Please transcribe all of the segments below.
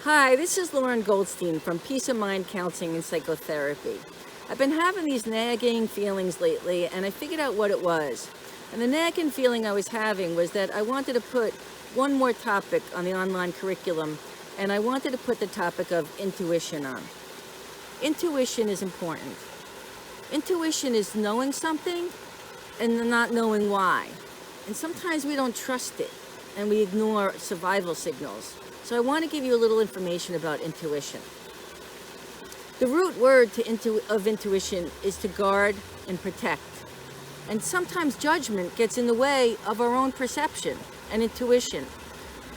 Hi, this is Lauren Goldstein from Peace of Mind Counseling and Psychotherapy. I've been having these nagging feelings lately, and I figured out what it was. And the nagging feeling I was having was that I wanted to put one more topic on the online curriculum, and I wanted to put the topic of intuition on. Intuition is important. Intuition is knowing something and not knowing why. And sometimes we don't trust it, and we ignore survival signals. So I want to give you a little information about intuition. The root word of intuition is to guard and protect. And sometimes judgment gets in the way of our own perception and intuition.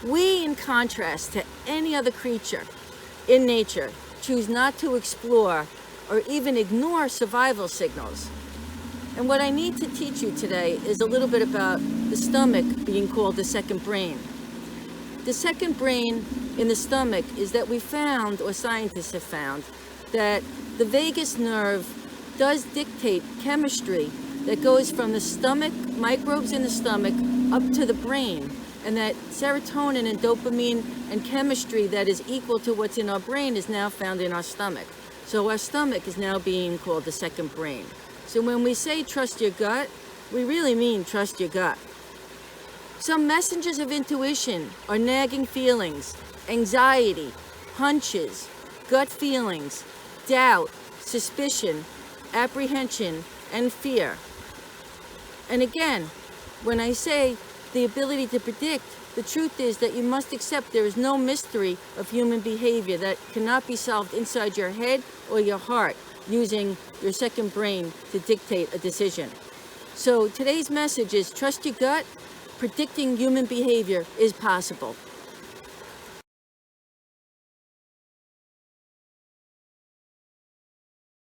We, in contrast to any other creature in nature, choose not to explore or even ignore survival signals. And what I need to teach you today is a little bit about the stomach being called the second brain. The second brain in the stomach is that we found, or scientists have found, that the vagus nerve does dictate chemistry that goes from the stomach, microbes in the stomach, up to the brain. And that serotonin and dopamine and chemistry that is equal to what's in our brain is now found in our stomach. So our stomach is now being called the second brain. So when we say trust your gut, we really mean trust your gut. Some messengers of intuition are nagging feelings, anxiety, hunches, gut feelings, doubt, suspicion, apprehension, and fear. And again, when I say the ability to predict, the truth is that you must accept there is no mystery of human behavior that cannot be solved inside your head or your heart using your second brain to dictate a decision. So today's message is trust your gut. Predicting human behavior is possible.